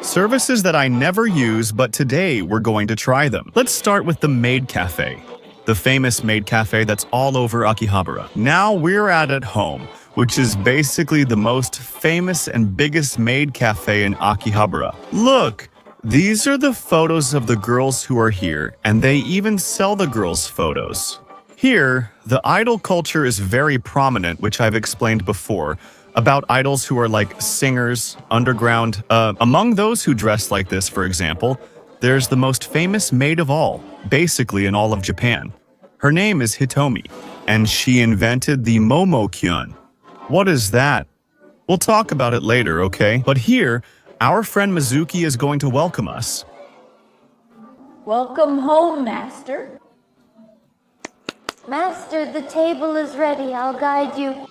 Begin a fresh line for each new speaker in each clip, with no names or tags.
Services that I never use, but today we're going to try them. Let's start with the Maid Café, the famous Maid Café that's all over Akihabara. Now we're at home, which is basically the most famous and biggest maid cafe in Akihabara. Look, these are the photos of the girls who are here, and they even sell the girls' photos. Here, the idol culture is very prominent, which I've explained before, about idols who are like singers, underground. Among those who dress like this, for example, there's the most famous maid of all, basically in all of Japan. Her name is Hitomi, and she invented the Momo-kyun. What is that? We'll talk about it later, okay? But here, our friend Mizuki is going to welcome us.
Welcome home, Master. Master, the table is ready. I'll guide you.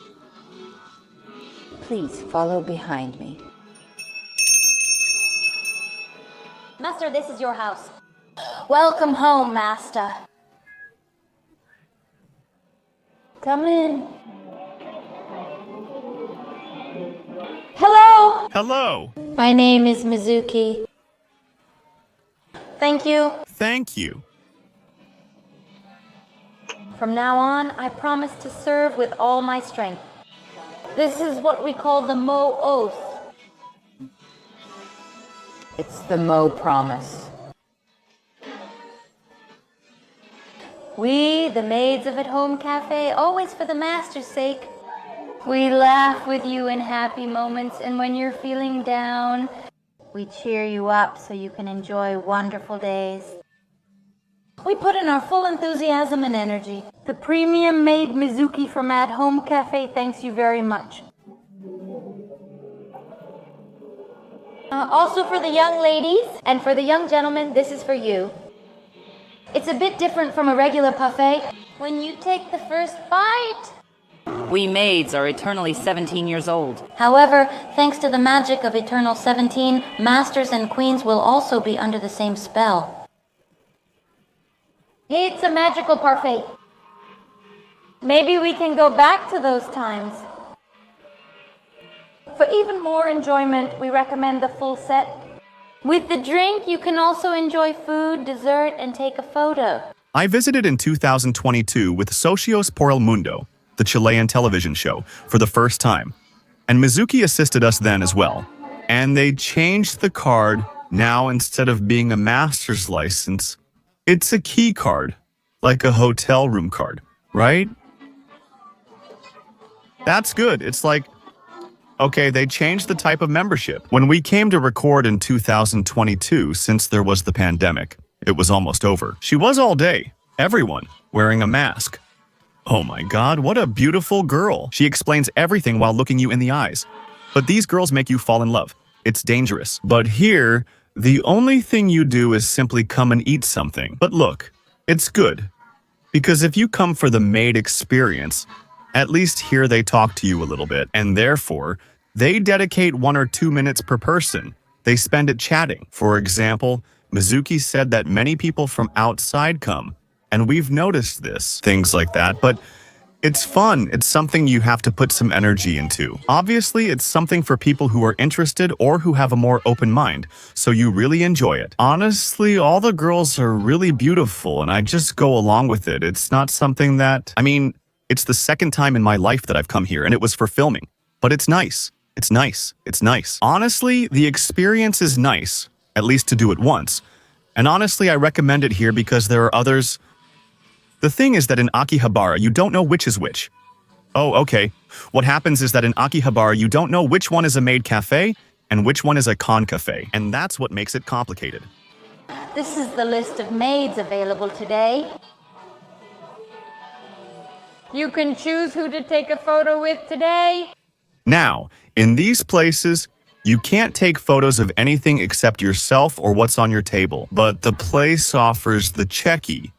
Please follow behind me. Master, this is your house. Welcome home, Master. Come in. Hello!
Hello!
My name is Mizuki. Thank you.
Thank you.
From now on, I promise to serve with all my strength. This is what we call the Mo Oath. It's the Mo Promise. We, the maids of At Home Cafe, always for the master's sake. We laugh with you in happy moments, and when you're feeling down, we cheer you up so you can enjoy wonderful days. We put in our full enthusiasm and energy. The premium maid Mizuki from At Home Cafe thanks you very much. Also for the young ladies and for the young gentlemen, this is for you. It's a bit different from a regular buffet. When you take the first bite...
We maids are eternally 17 years old.
However, thanks to the magic of Eternal 17, masters and queens will also be under the same spell. It's a magical parfait. Maybe we can go back to those times. For even more enjoyment, we recommend the full set. With the drink, you can also enjoy food, dessert, and take a photo.
I visited in 2022 with Socios por el Mundo, the Chilean television show, for the first time. And Mizuki assisted us then as well. And they changed the card. Now, instead of being a master's license, it's a key card, like a hotel room card, right? That's good. It's like, okay, they changed the type of membership. When we came to record in 2022, since there was the pandemic, it was almost over. She was all day, everyone, wearing a mask. Oh my God, what a beautiful girl. She explains everything while looking you in the eyes. But these girls make you fall in love. It's dangerous. But here, the only thing you do is simply come and eat something. But look, it's good. Because if you come for the maid experience, at least here they talk to you a little bit. And therefore, they dedicate 1 or 2 minutes per person. They spend it chatting. For example, Mizuki said that many people from outside come. And we've noticed this, things like that, but it's fun. It's something you have to put some energy into. Obviously, it's something for people who are interested or who have a more open mind, so you really enjoy it. Honestly, all the girls are really beautiful, and I just go along with it. It's not something that... I mean, it's the second time in my life that I've come here, and it was for filming. But it's nice. It's nice. It's nice. Honestly, the experience is nice, at least to do it once. And honestly, I recommend it here because there are others... The thing is that in Akihabara, you don't know which is which. Oh, okay. What happens is that in Akihabara, you don't know which one is a maid cafe and which one is a con cafe. And that's what makes it complicated.
This is the list of maids available today. You can choose who to take a photo with today.
Now, in these places, you can't take photos of anything except yourself or what's on your table. But the place offers the Checky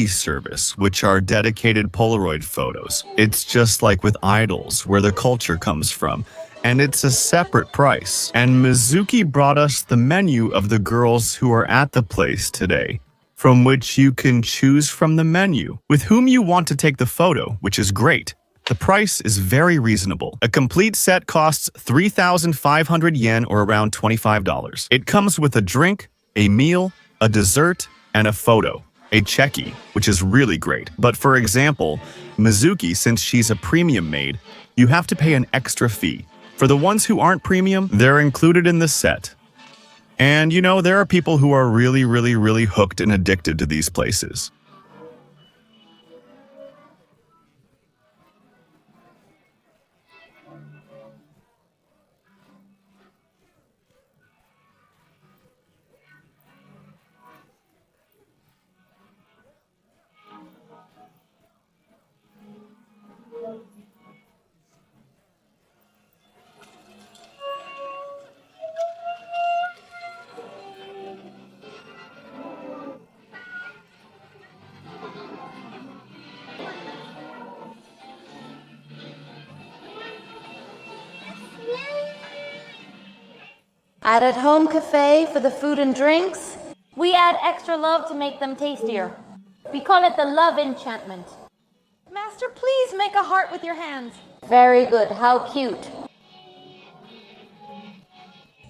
service, which are dedicated Polaroid photos. It's just like with idols, where the culture comes from, and it's a separate price. And Mizuki brought us the menu of the girls who are at the place today, from which you can choose from the menu with whom you want to take the photo, which is great. The price is very reasonable. A complete set costs 3,500 yen or around $25. It comes with a drink, a meal, a dessert, and a photo. A checky, which is really great. But for example, Mizuki, since she's a premium maid, you have to pay an extra fee. For the ones who aren't premium, they're included in the set. And you know, there are people who are really hooked and addicted to these places.
At home cafe for the food and drinks. We add extra love to make them tastier. We call it the love enchantment.
Master, please make a heart with your hands.
Very good, how cute.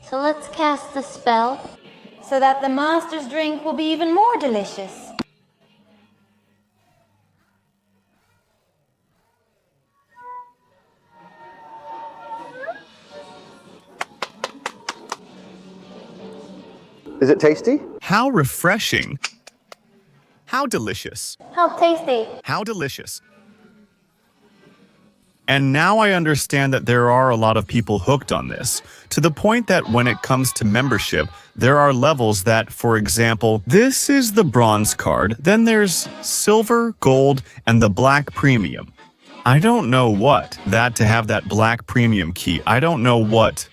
So let's cast the spell so that the master's drink will be even more delicious.
Is it tasty?
How refreshing. How delicious.
How tasty.
How delicious. And now I understand that there are a lot of people hooked on this, to the point that when it comes to membership, there are levels that, for example, this is the bronze card, then there's silver, gold, and the black premium. I don't know what. That to have that black premium key, I don't know what.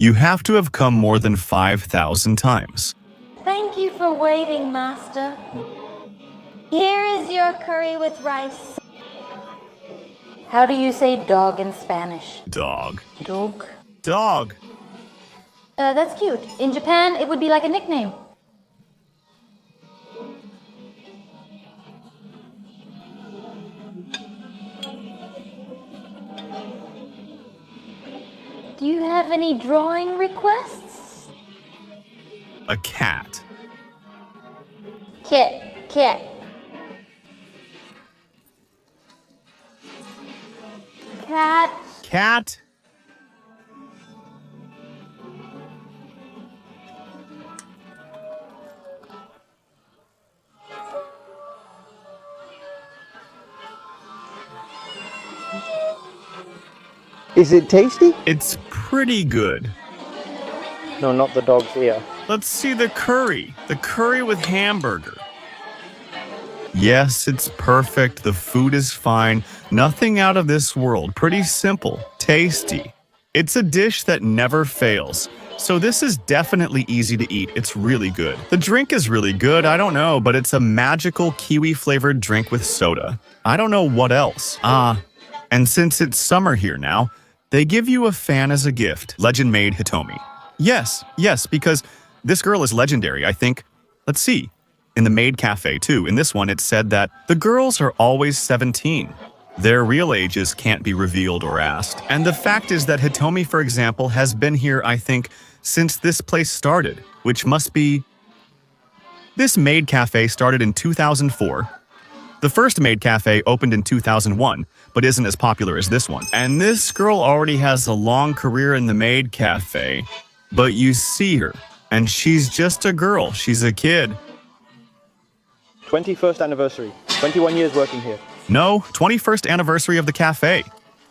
You have to have come more than 5,000 times.
Thank you for waiting, Master. Here is your curry with rice. How do you say dog in Spanish?
Dog.
Dog.
Dog.
That's cute. In Japan, it would be like a nickname. Do you have any drawing requests?
A cat.
Kit. Cat.
Cat.
Is it tasty?
It's pretty good.
No, not the dog's ear.
Let's see the curry. The curry with hamburger. Yes, it's perfect. The food is fine. Nothing out of this world. Pretty simple. Tasty. It's a dish that never fails. So this is definitely easy to eat. It's really good. The drink is really good. I don't know, but it's a magical kiwi-flavored drink with soda. I don't know what else. And since it's summer here now, they give you a fan as a gift. Legend Maid Hitomi. Yes, because this girl is legendary, I think. Let's see. In the Maid Café, too, in this one, it said that the girls are always 17. Their real ages can't be revealed or asked. And the fact is that Hitomi, for example, has been here, I think, since this place started, which must be... This Maid Café started in 2004. The first Maid Café opened in 2001, but isn't as popular as this one. And this girl already has a long career in the Maid Café. But you see her, and she's just a girl. She's a kid.
21st anniversary. 21 years working here.
No, 21st anniversary of the cafe.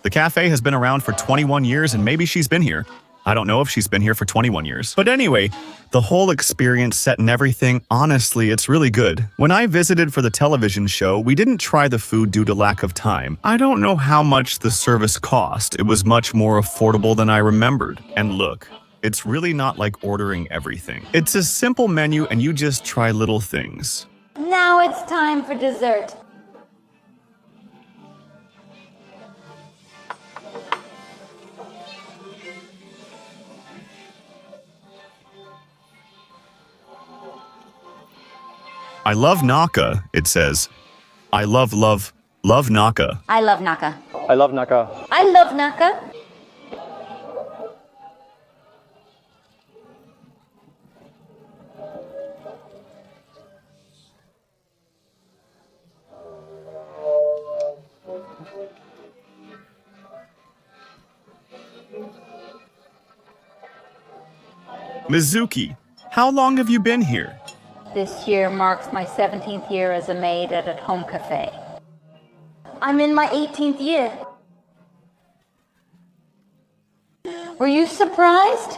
The cafe has been around for 21 years, and maybe she's been here. I don't know if she's been here for 21 years. But anyway, the whole experience set and everything, honestly, it's really good. When I visited for the television show, we didn't try the food due to lack of time. I don't know how much the service cost. It was much more affordable than I remembered. And look, it's really not like ordering everything. It's a simple menu and you just try little things.
Now it's time for dessert.
I love Naka, it says. I love Naka.
I love Naka.
I love Naka.
I love Naka.
Mizuki, how long have you been here?
This year marks my 17th year as a maid at a home cafe. I'm in my 18th year. Were you surprised?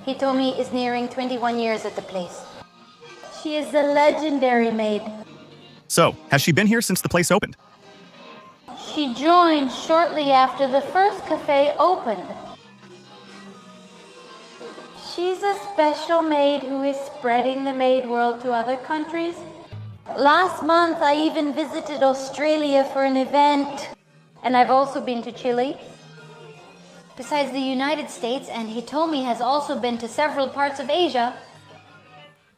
He told me is nearing 21 years at the place. She is a legendary maid.
So, has she been here since the place opened?
She joined shortly after the first cafe opened. She's a special maid who is spreading the maid world to other countries. Last month, I even visited Australia for an event. And I've also been to Chile. Besides the United States, and he told me has also been to several parts of Asia.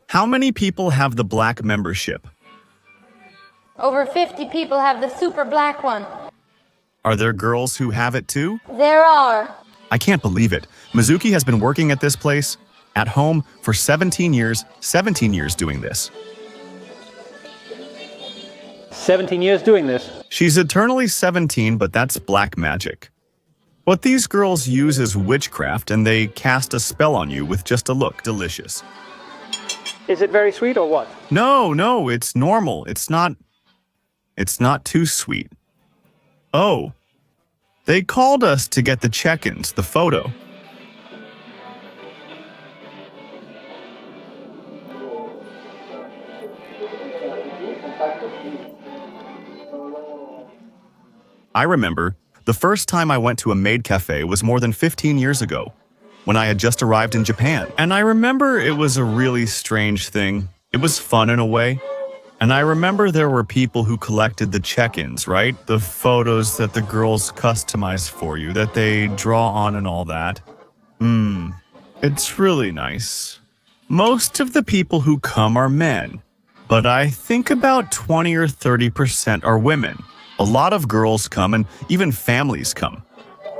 How many people have the black membership?
Over 50 people have the super black one.
Are there girls who have it too?
There are.
I can't believe it. Mizuki has been working at this place, at home, for 17 years doing this.
17 years doing this.
She's eternally 17, but that's black magic. What these girls use is witchcraft, and they cast a spell on you with just a look. Delicious.
Is it very sweet or what?
No, it's normal. It's not too sweet. Oh, they called us to get the check-ins, the photo. I remember the first time I went to a maid cafe was more than 15 years ago, when I had just arrived in Japan. And I remember it was a really strange thing. It was fun in a way. And I remember there were people who collected the check-ins, right? The photos that the girls customize for you, that they draw on and all that. It's really nice. Most of the people who come are men, but I think about 20 or 30% are women. A lot of girls come, and even families come.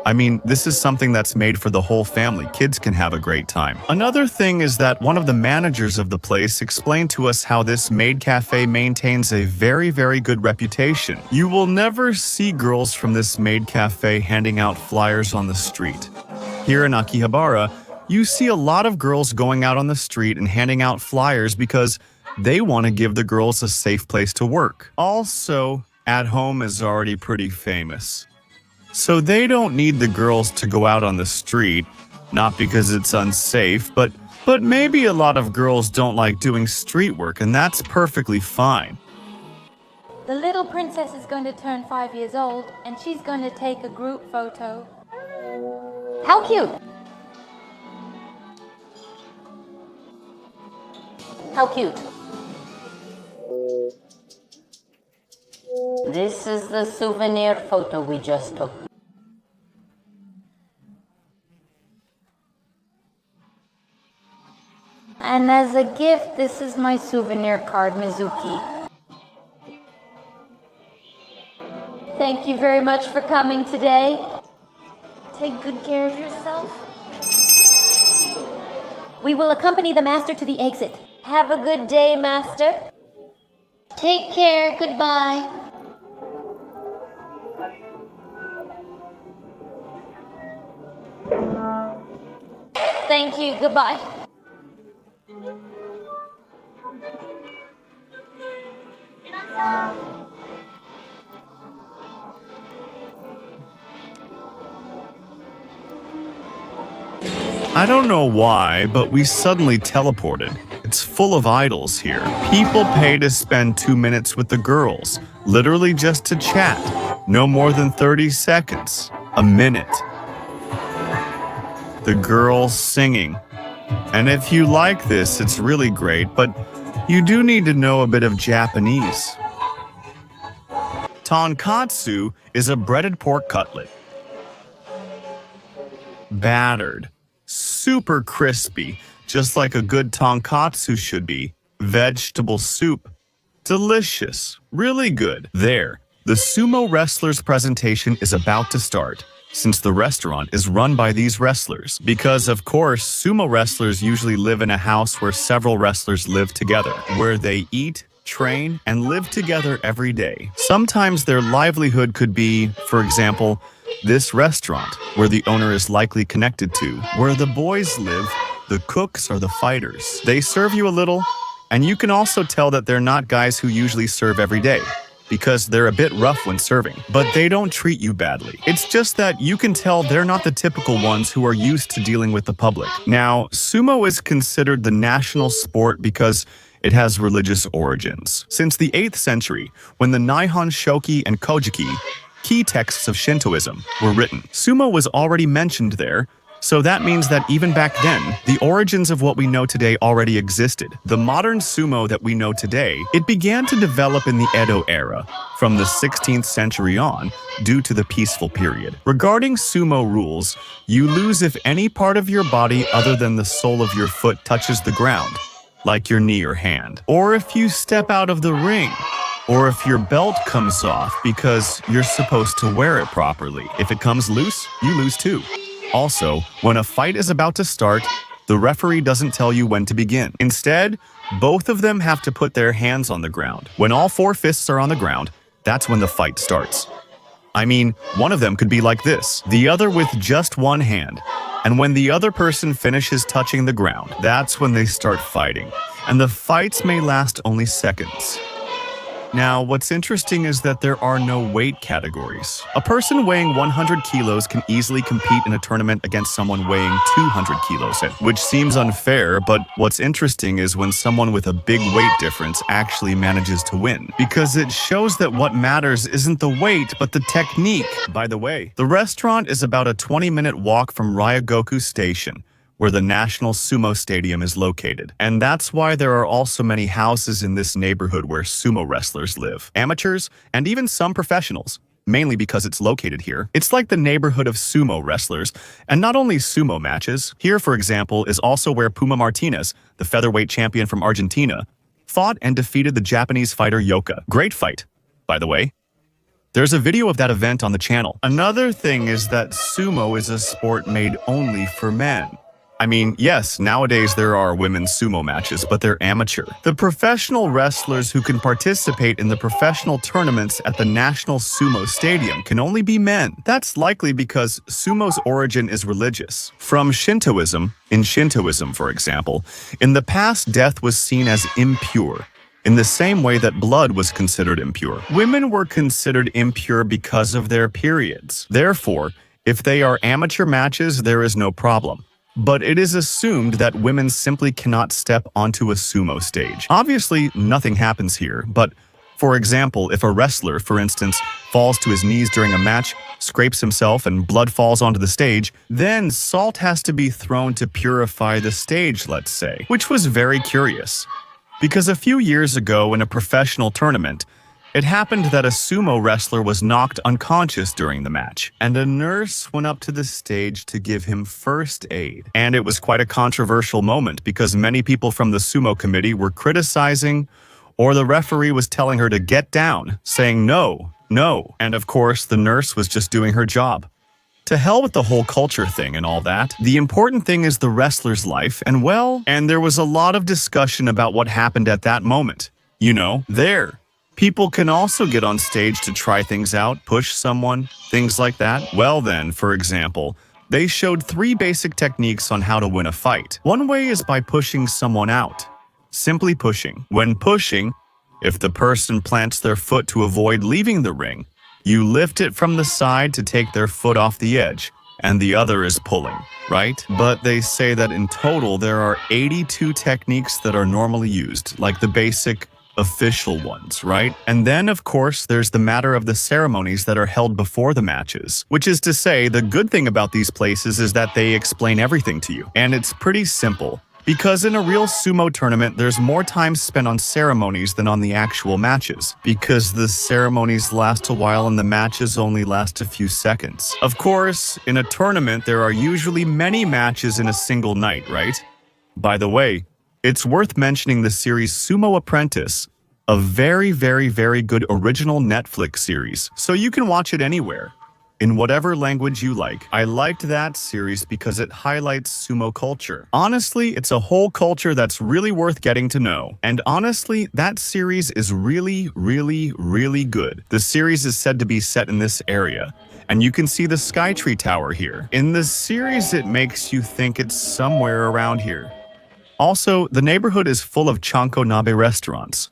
I mean, this is something that's made for the whole family. Kids can have a great time. Another thing is that one of the managers of the place explained to us how this maid cafe maintains a very, very good reputation. You will never see girls from this maid cafe handing out flyers on the street. Here in Akihabara, you see a lot of girls going out on the street and handing out flyers because they want to give the girls a safe place to work. Also, At Home is already pretty famous. So they don't need the girls to go out on the street, not because it's unsafe, but maybe a lot of girls don't like doing street work, and that's perfectly fine.
The little princess is going to turn 5 years old, and she's going to take a group photo. How cute! How cute. This is the souvenir photo we just took. And as a gift, this is my souvenir card, Mizuki. Thank you very much for coming today. Take good care of yourself. We will accompany the master to the exit. Have a good day, master. Take care. Goodbye. Thank you. Goodbye.
I don't know why, but we suddenly teleported. It's full of idols here. People pay to spend 2 minutes with the girls, literally just to chat. No more than 30 seconds. A minute. The girls singing. And if you like this, it's really great, but you do need to know a bit of Japanese. Tonkatsu is a breaded pork cutlet. Battered. Super crispy, just like a good tonkatsu should be. Vegetable soup. Delicious. Really good. There. The sumo wrestler's presentation is about to start, since the restaurant is run by these wrestlers. Because, of course, sumo wrestlers usually live in a house where several wrestlers live together, where they eat, train, and live together every day. Sometimes their livelihood could be, for example, this restaurant, where the owner is likely connected to. Where the boys live, the cooks are the fighters. They serve you a little, and you can also tell that they're not guys who usually serve every day, because they're a bit rough when serving, but they don't treat you badly. It's just that you can tell they're not the typical ones who are used to dealing with the public. Now, sumo is considered the national sport because it has religious origins. Since the 8th century, when the Nihon Shoki and Kojiki, key texts of Shintoism, were written, sumo was already mentioned there. So that means that even back then, the origins of what we know today already existed. The modern sumo that we know today, it began to develop in the Edo era, from the 16th century on, due to the peaceful period. Regarding sumo rules, you lose if any part of your body other than the sole of your foot touches the ground, like your knee or hand. Or if you step out of the ring, or if your belt comes off because you're supposed to wear it properly. If it comes loose, you lose too. Also, when a fight is about to start, the referee doesn't tell you when to begin. Instead, both of them have to put their hands on the ground. When all 4 fists are on the ground, that's when the fight starts. I mean, one of them could be like this, the other with just one hand. And when the other person finishes touching the ground, that's when they start fighting. And the fights may last only seconds. Now, what's interesting is that there are no weight categories. A person weighing 100 kilos can easily compete in a tournament against someone weighing 200 kilos, which seems unfair, but what's interesting is when someone with a big weight difference actually manages to win, because it shows that what matters isn't the weight, but the technique. By the way, the restaurant is about a 20-minute walk from Ryogoku Station, where the National Sumo Stadium is located. And that's why there are also many houses in this neighborhood where sumo wrestlers live. Amateurs, and even some professionals, mainly because it's located here. It's like the neighborhood of sumo wrestlers, and not only sumo matches. Here, for example, is also where Puma Martinez, the featherweight champion from Argentina, fought and defeated the Japanese fighter Yoka. Great fight, by the way. There's a video of that event on the channel. Another thing is that sumo is a sport made only for men. I mean, yes, nowadays there are women's sumo matches, but they're amateur. The professional wrestlers who can participate in the professional tournaments at the National Sumo Stadium can only be men. That's likely because sumo's origin is religious. From Shintoism, in Shintoism, for example, in the past death was seen as impure, in the same way that blood was considered impure. Women were considered impure because of their periods. Therefore, if they are amateur matches, there is no problem. But it is assumed that women simply cannot step onto a sumo stage. Obviously, nothing happens here, but for example, if a wrestler, for instance, falls to his knees during a match, scrapes himself, and blood falls onto the stage, then salt has to be thrown to purify the stage, let's say, which was very curious. Because a few years ago in a professional tournament, it happened that a sumo wrestler was knocked unconscious during the match, and a nurse went up to the stage to give him first aid. And it was quite a controversial moment because many people from the sumo committee were criticizing, or the referee was telling her to get down, saying no, no. And of course, the nurse was just doing her job. To hell with the whole culture thing and all that. The important thing is the wrestler's life, and there was a lot of discussion about what happened at that moment. You know, there. People can also get on stage to try things out, push someone, things like that. Well then, for example, they showed 3 basic techniques on how to win a fight. One way is by pushing someone out. Simply pushing. When pushing, if the person plants their foot to avoid leaving the ring, you lift it from the side to take their foot off the edge, and the other is pulling, right? But they say that in total there are 82 techniques that are normally used, like the basic official ones, right? And then, of course, there's the matter of the ceremonies that are held before the matches, which is to say, the good thing about these places is that they explain everything to you. And it's pretty simple, because in a real sumo tournament, there's more time spent on ceremonies than on the actual matches, because the ceremonies last a while and the matches only last a few seconds. Of course, in a tournament, there are usually many matches in a single night, right? By the way, it's worth mentioning the series Sumo Apprentice, A very, very, very good original Netflix series, so you can watch it anywhere, in whatever language you like. I liked that series because it highlights sumo culture. Honestly, it's a whole culture that's really worth getting to know. And honestly, that series is really, really, really good. The series is said to be set in this area, and you can see the Skytree Tower here. In the series, it makes you think it's somewhere around here. Also, the neighborhood is full of chanko nabe restaurants.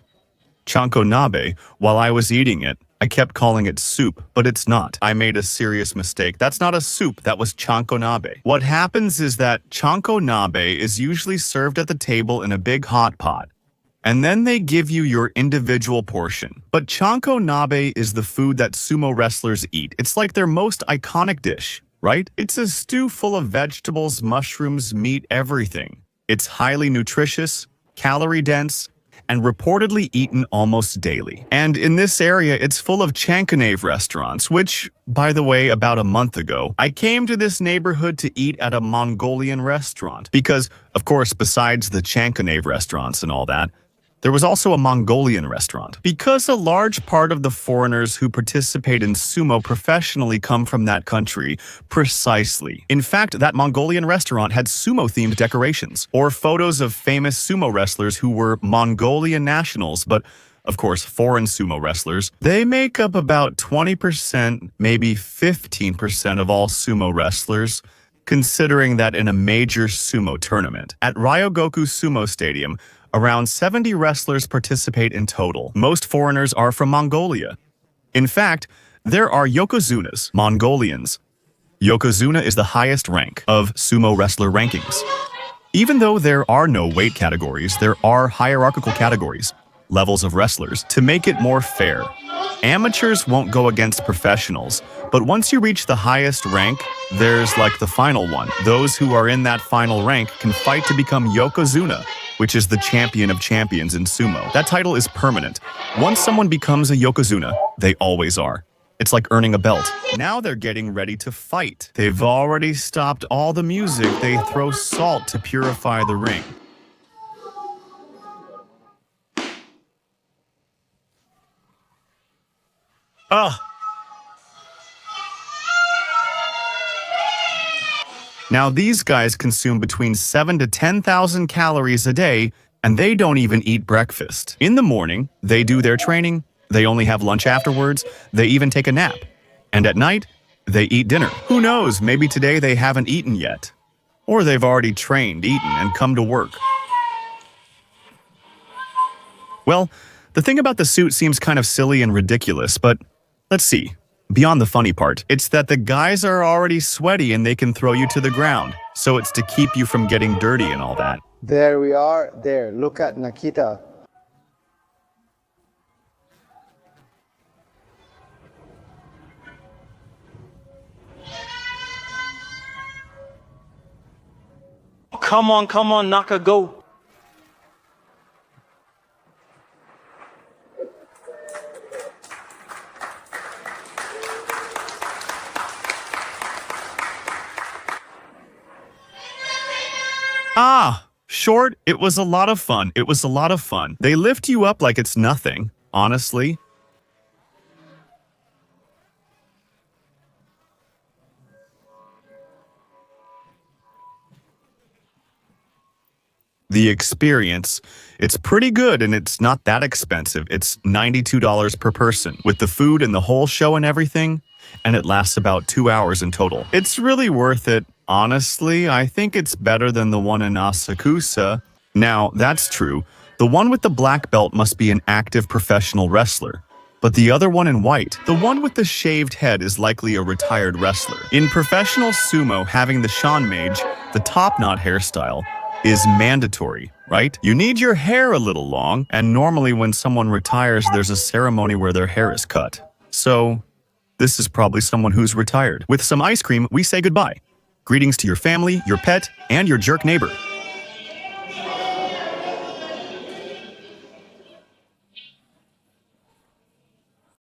Chanko nabe, while I was eating it, I kept calling it soup, but it's not. I made a serious mistake. That's not a soup, that was chanko nabe. What happens is that chanko nabe is usually served at the table in a big hot pot, and then they give you your individual portion. But chanko nabe is the food that sumo wrestlers eat. It's like their most iconic dish, right? It's a stew full of vegetables, mushrooms, meat, everything. It's highly nutritious, calorie-dense, and reportedly eaten almost daily. And in this area, it's full of chankanave restaurants, which, by the way, about a month ago, I came to this neighborhood to eat at a Mongolian restaurant. Because, of course, besides the chankanave restaurants and all that, there was also a Mongolian restaurant. Because a large part of the foreigners who participate in sumo professionally come from that country, precisely. In fact, that Mongolian restaurant had sumo-themed decorations, or photos of famous sumo wrestlers who were Mongolian nationals, but of course, foreign sumo wrestlers. They make up about 20%, maybe 15% of all sumo wrestlers, considering that in a major sumo tournament. At Ryogoku Sumo Stadium, around 70 wrestlers participate in total. Most foreigners are from Mongolia. In fact, there are Yokozunas, Mongolians. Yokozuna is the highest rank of sumo wrestler rankings. Even though there are no weight categories, there are hierarchical categories, levels of wrestlers, to make it more fair. Amateurs won't go against professionals, but once you reach the highest rank, there's like the final one. Those who are in that final rank can fight to become Yokozuna, which is the champion of champions in sumo. That title is permanent. Once someone becomes a Yokozuna, they always are. It's like earning a belt. Now they're getting ready to fight. They've already stopped all the music. They throw salt to purify the ring. Ugh. Now these guys consume between 7,000 to 10,000 calories a day, and they don't even eat breakfast. In the morning, they do their training, they only have lunch afterwards, they even take a nap. And at night, they eat dinner. Who knows, maybe today they haven't eaten yet. Or they've already trained, eaten, and come to work. Well, the thing about the suit seems kind of silly and ridiculous, but let's see. Beyond the funny part, it's that the guys are already sweaty and they can throw you to the ground. So it's to keep you from getting dirty and all that.
There we are. There. Look at Nakita.
Come on, Naka, go.
Ah, short, it was a lot of fun. It was a lot of fun. They lift you up like it's nothing, honestly. The experience, it's pretty good and it's not that expensive. It's $92 per person with the food and the whole show and everything, and it lasts about 2 hours in total. It's really worth it. Honestly, I think it's better than the one in Asakusa. Now, that's true. The one with the black belt must be an active professional wrestler. But the other one in white, the one with the shaved head, is likely a retired wrestler. In professional sumo, having the Sean Mage, the top knot hairstyle, is mandatory, right? You need your hair a little long, and normally when someone retires, there's a ceremony where their hair is cut. So, this is probably someone who's retired. With some ice cream, we say goodbye. Greetings to your family, your pet, and your jerk neighbor.